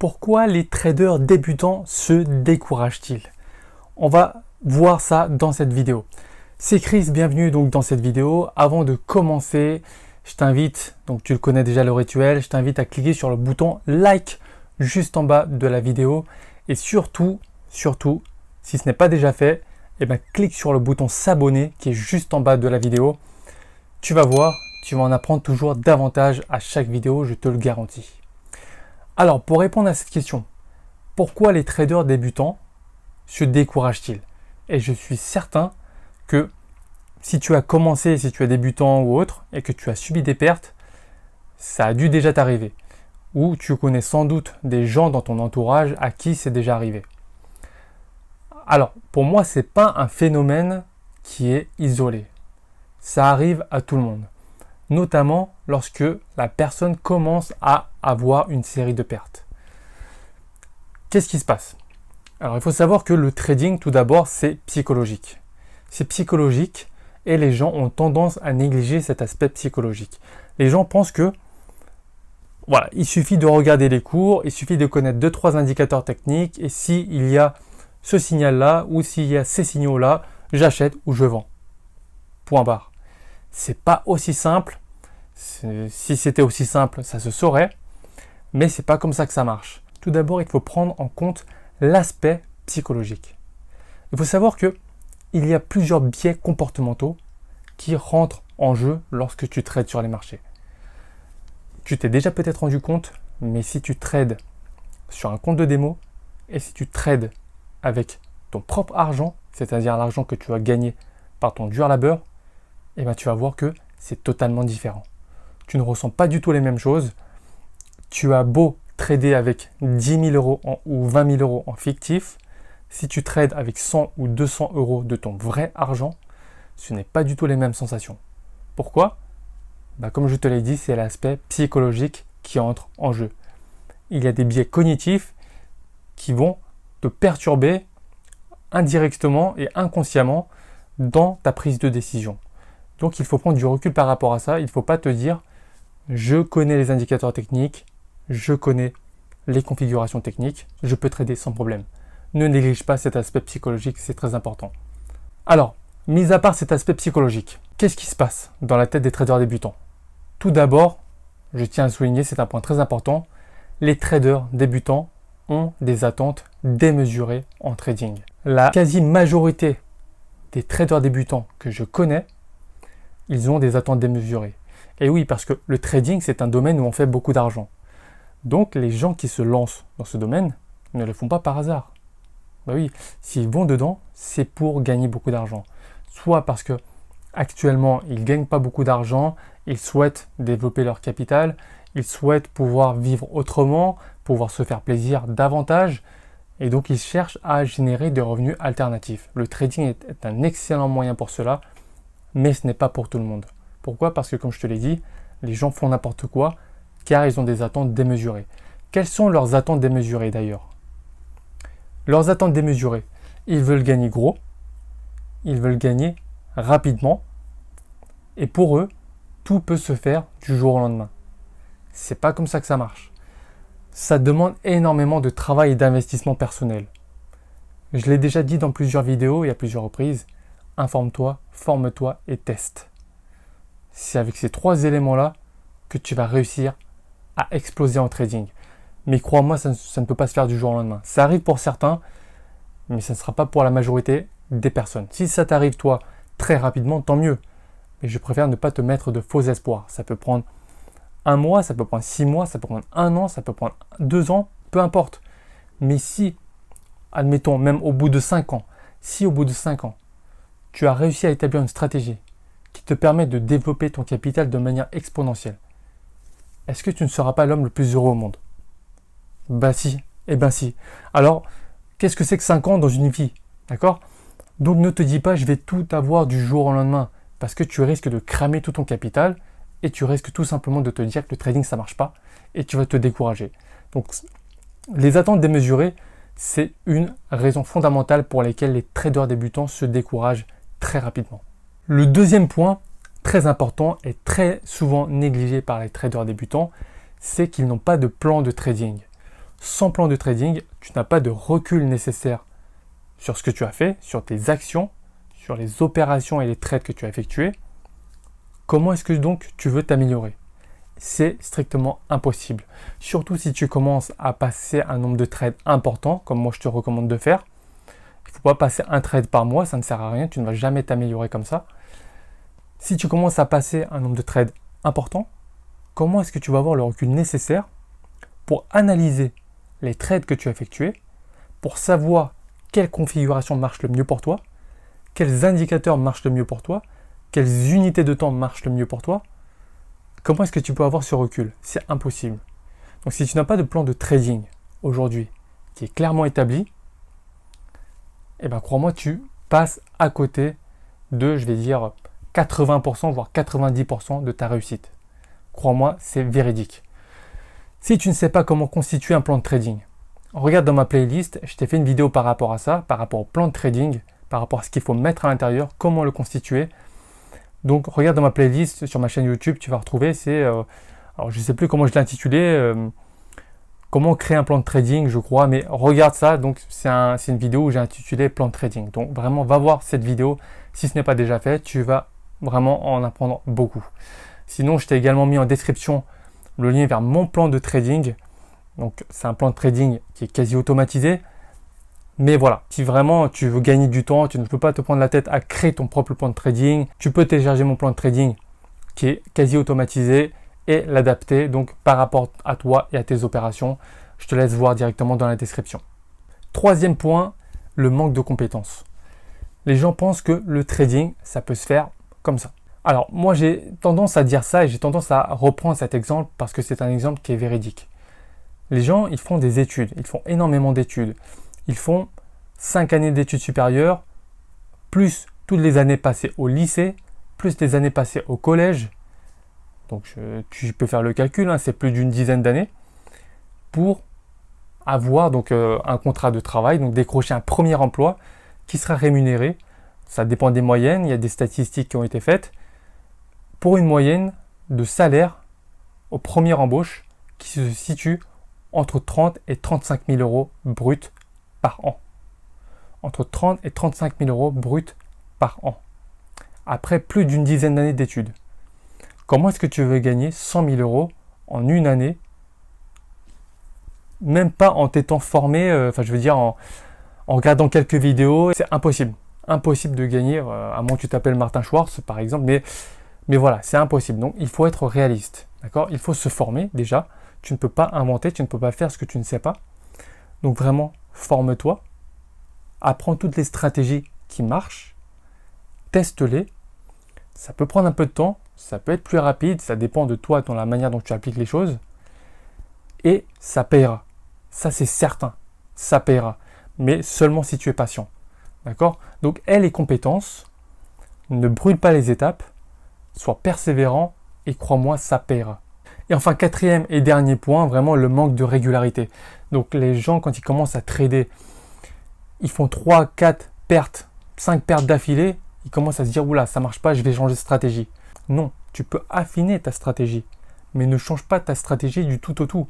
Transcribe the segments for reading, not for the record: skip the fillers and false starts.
Pourquoi les traders débutants se découragent-ils? On va voir ça dans cette vidéo. C'est Chris, bienvenue donc dans cette vidéo. Avant de commencer, je t'invite, donc tu le connais déjà le rituel, je t'invite à cliquer sur le bouton like juste en bas de la vidéo. Et surtout, si ce n'est pas déjà fait, clique sur le bouton s'abonner qui est juste en bas de la vidéo. Tu vas voir, tu vas en apprendre toujours davantage à chaque vidéo, je te le garantis. Alors, pour répondre à cette question, pourquoi les traders débutants se découragent-ils? Et je suis certain que si tu as commencé, si tu es débutant ou autre, et que tu as subi des pertes, ça a dû déjà t'arriver. Ou tu connais sans doute des gens dans ton entourage à qui c'est déjà arrivé. Alors, pour moi, ce n'est pas un phénomène qui est isolé. Ça arrive à tout le monde. Notamment lorsque la personne commence à avoir une série de pertes. Qu'est-ce qui se passe? Alors, il faut savoir que le trading, tout d'abord, c'est psychologique. C'est psychologique et les gens ont tendance à négliger cet aspect psychologique. Les gens pensent que voilà, il suffit de regarder les cours, il suffit de connaître 2-3 indicateurs techniques et s'il y a ce signal-là ou s'il y a ces signaux-là, j'achète ou je vends. Point barre. C'est pas aussi simple. Si c'était aussi simple, ça se saurait. Mais c'est pas comme ça que ça marche. Tout d'abord, il faut prendre en compte l'aspect psychologique. Il faut savoir que il y a plusieurs biais comportementaux qui rentrent en jeu lorsque tu trades sur les marchés. Tu t'es déjà peut-être rendu compte, mais si tu trades sur un compte de démo et si tu trades avec ton propre argent, c'est-à-dire l'argent que tu as gagné par ton dur labeur, tu vas voir que c'est totalement différent. Tu ne ressens pas du tout les mêmes choses. Tu as beau trader avec 10 000 euros ou 20 000 euros en fictif, si tu trades avec 100 ou 200 euros de ton vrai argent, ce n'est pas du tout les mêmes sensations. Pourquoi? Comme je te l'ai dit, c'est l'aspect psychologique qui entre en jeu. Il y a des biais cognitifs qui vont te perturber indirectement et inconsciemment dans ta prise de décision. Donc il faut prendre du recul par rapport à ça. Il ne faut pas te dire je connais les indicateurs techniques, je connais les configurations techniques, je peux trader sans problème. Ne néglige pas cet aspect psychologique, c'est très important. Alors, mis à part cet aspect psychologique, qu'est-ce qui se passe dans la tête des traders débutants? Tout d'abord, je tiens à souligner, c'est un point très important, les traders débutants ont des attentes démesurées en trading. La quasi-majorité des traders débutants que je connais, ils ont des attentes démesurées. Et oui, parce que le trading, c'est un domaine où on fait beaucoup d'argent. Donc, les gens qui se lancent dans ce domaine ne le font pas par hasard. Oui, s'ils vont dedans, c'est pour gagner beaucoup d'argent. Soit parce que actuellement, ils ne gagnent pas beaucoup d'argent, ils souhaitent développer leur capital, ils souhaitent pouvoir vivre autrement, pouvoir se faire plaisir davantage, et donc ils cherchent à générer des revenus alternatifs. Le trading est un excellent moyen pour cela, mais ce n'est pas pour tout le monde. Pourquoi? Parce que comme je te l'ai dit, les gens font n'importe quoi, car ils ont des attentes démesurées. Quelles sont leurs attentes démesurées d'ailleurs? Leurs attentes démesurées, ils veulent gagner gros, ils veulent gagner rapidement, et pour eux, tout peut se faire du jour au lendemain. C'est pas comme ça que ça marche. Ça demande énormément de travail et d'investissement personnel. Je l'ai déjà dit dans plusieurs vidéos et à plusieurs reprises, informe-toi, forme-toi et teste. C'est avec ces 3 éléments-là que tu vas réussir à exploser en trading. Mais crois-moi, ça ne peut pas se faire du jour au lendemain. Ça arrive pour certains, mais ça ne sera pas pour la majorité des personnes. Si ça t'arrive toi très rapidement, tant mieux. Mais je préfère ne pas te mettre de faux espoirs. Ça peut prendre 1 mois, ça peut prendre 6 mois, ça peut prendre 1 an, ça peut prendre 2 ans, peu importe. Mais si, admettons, même au bout de 5 ans, si au bout de 5 ans, tu as réussi à établir une stratégie qui te permet de développer ton capital de manière exponentielle, est-ce que tu ne seras pas l'homme le plus heureux au monde? Si, si. Alors, qu'est-ce que c'est que 5 ans dans une vie? D'accord? Donc ne te dis pas je vais tout avoir du jour au lendemain, parce que tu risques de cramer tout ton capital et tu risques tout simplement de te dire que le trading ça marche pas et tu vas te décourager. Donc les attentes démesurées, c'est une raison fondamentale pour laquelle les traders débutants se découragent très rapidement. Le deuxième point, très important et très souvent négligé par les traders débutants, c'est qu'ils n'ont pas de plan de trading. sans plan de trading, tu n'as pas de recul nécessaire sur ce que tu as fait, sur tes actions, sur les opérations et les trades que tu as effectués. Comment est-ce que donc tu veux t'améliorer? C'est strictement impossible. Surtout si tu commences à passer un nombre de trades important, comme moi je te recommande de faire. Il ne faut pas passer un trade par mois, ça ne sert à rien, tu ne vas jamais t'améliorer comme ça. Si tu commences à passer un nombre de trades important, comment est-ce que tu vas avoir le recul nécessaire pour analyser les trades que tu as effectués, pour savoir quelle configuration marche le mieux pour toi, quels indicateurs marchent le mieux pour toi, quelles unités de temps marchent le mieux pour toi? Comment est-ce que tu peux avoir ce recul? C'est impossible. Donc si tu n'as pas de plan de trading aujourd'hui qui est clairement établi, eh ben crois-moi, tu passes à côté de, je vais dire, 80% voire 90% de ta réussite. Crois-moi, c'est véridique. Si tu ne sais pas comment constituer un plan de trading, regarde dans ma playlist, je t'ai fait une vidéo par rapport à ça, par rapport au plan de trading, par rapport à ce qu'il faut mettre à l'intérieur, comment le constituer. Donc regarde dans ma playlist sur ma chaîne YouTube, tu vas retrouver, alors je ne sais plus comment je l'ai intitulé, comment créer un plan de trading, je crois, mais regarde ça. Donc c'est une vidéo où j'ai intitulé plan de trading. Donc vraiment, va voir cette vidéo. Si ce n'est pas déjà fait, tu vas vraiment en apprendre beaucoup. Sinon, je t'ai également mis en description le lien vers mon plan de trading. Donc c'est un plan de trading qui est quasi automatisé. Mais voilà, si vraiment tu veux gagner du temps, tu ne peux pas te prendre la tête à créer ton propre plan de trading, tu peux télécharger mon plan de trading qui est quasi automatisé et l'adapter donc par rapport à toi et à tes opérations. Je te laisse voir directement dans la description. Troisième point, le manque de compétences. Les gens pensent que le trading, ça peut se faire comme ça. Alors moi j'ai tendance à dire ça et j'ai tendance à reprendre cet exemple parce que c'est un exemple qui est véridique. Les gens, ils font des études, ils font énormément d'études. Ils font 5 années d'études supérieures, plus toutes les années passées au lycée, plus les années passées au collège. Donc tu peux faire le calcul, hein, c'est plus d'une dizaine d'années pour avoir donc un contrat de travail, donc décrocher un premier emploi qui sera rémunéré. Ça dépend des moyennes, il y a des statistiques qui ont été faites. Pour une moyenne de salaire au premier embauche qui se situe entre 30 et 35 000 euros bruts par an. Entre 30 et 35 000 euros bruts par an. Après plus d'une dizaine d'années d'études. Comment est-ce que tu veux gagner 100 000 euros en une année? Même pas en t'étant formé, en regardant quelques vidéos. C'est impossible. Impossible de gagner, à moins que tu t'appelles Martin Schwartz par exemple. Mais voilà, c'est impossible. Donc il faut être réaliste. D'accord? Il faut se former déjà. Tu ne peux pas inventer, tu ne peux pas faire ce que tu ne sais pas. Donc vraiment, forme-toi, apprends toutes les stratégies qui marchent, teste-les. Ça peut prendre un peu de temps, ça peut être plus rapide, ça dépend de toi, de la manière dont tu appliques les choses. Et ça payera. Ça c'est certain, ça payera. Mais seulement si tu es patient. D'accord? Donc aie les compétences, ne brûle pas les étapes, sois persévérant et crois-moi, ça payera. Et enfin, quatrième et dernier point, vraiment le manque de régularité. Donc les gens, quand ils commencent à trader, ils font 3, 4 pertes, 5 pertes d'affilée, ils commencent à se dire, oula, ça marche pas, je vais changer de stratégie. Non, tu peux affiner ta stratégie, mais ne change pas ta stratégie du tout au tout.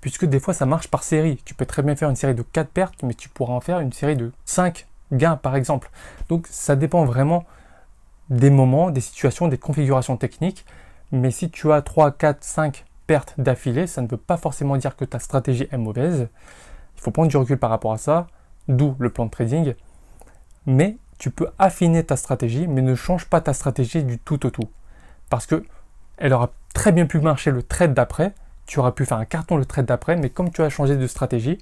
Puisque des fois, ça marche par série. Tu peux très bien faire une série de 4 pertes, mais tu pourras en faire une série de 5 gains, par exemple. Donc ça dépend vraiment des moments, des situations, des configurations techniques. Mais si tu as 3, 4, 5 pertes d'affilée, ça ne veut pas forcément dire que ta stratégie est mauvaise. Il faut prendre du recul par rapport à ça, d'où le plan de trading. Mais tu peux affiner ta stratégie, mais ne change pas ta stratégie du tout au tout. Parce que elle aura très bien pu marcher le trade d'après, tu auras pu faire un carton le trade d'après, mais comme tu as changé de stratégie,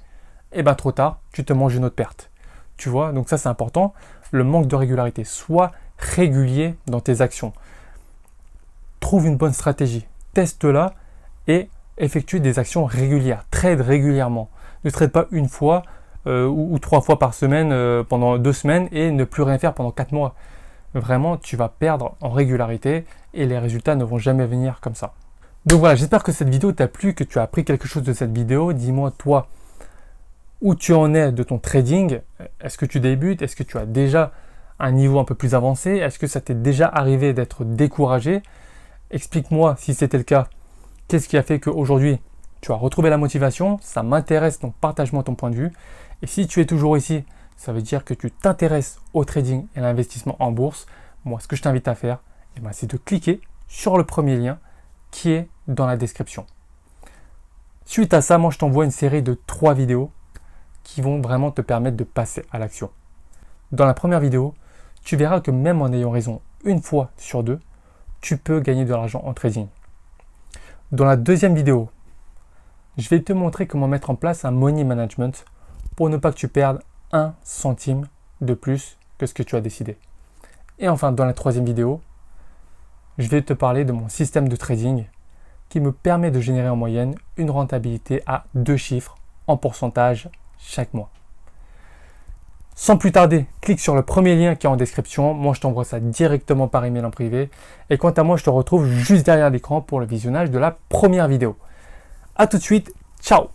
et bien trop tard, tu te manges une autre perte. Tu vois, donc ça c'est important. Le manque de régularité. Sois régulier dans tes actions. Trouve une bonne stratégie, teste-la et effectue des actions régulières. Trade régulièrement. Ne trade pas une fois ou 3 fois par semaine pendant 2 semaines et ne plus rien faire pendant 4 mois. Vraiment, tu vas perdre en régularité et les résultats ne vont jamais venir comme ça. Donc voilà, j'espère que cette vidéo t'a plu, que tu as appris quelque chose de cette vidéo. Dis-moi toi où tu en es de ton trading. Est-ce que tu débutes? Est-ce que tu as déjà un niveau un peu plus avancé? Est-ce que ça t'est déjà arrivé d'être découragé? Explique-moi si c'était le cas, qu'est-ce qui a fait qu'aujourd'hui tu as retrouvé la motivation, ça m'intéresse, donc partage-moi ton point de vue. Et si tu es toujours ici, ça veut dire que tu t'intéresses au trading et à l'investissement en bourse. Moi, ce que je t'invite à faire, c'est de cliquer sur le premier lien qui est dans la description. Suite à ça, moi, je t'envoie une série de 3 vidéos qui vont vraiment te permettre de passer à l'action. Dans la première vidéo, tu verras que même en ayant raison une fois sur 2, tu peux gagner de l'argent en trading. Dans la deuxième vidéo, je vais te montrer comment mettre en place un money management pour ne pas que tu perdes 1 centime de plus que ce que tu as décidé. Et enfin, dans la troisième vidéo, je vais te parler de mon système de trading qui me permet de générer en moyenne une rentabilité à 2 chiffres en pourcentage chaque mois. Sans plus tarder, clique sur le premier lien qui est en description. Moi, je t'envoie ça directement par email en privé. Et quant à moi, je te retrouve juste derrière l'écran pour le visionnage de la première vidéo. A tout de suite, ciao!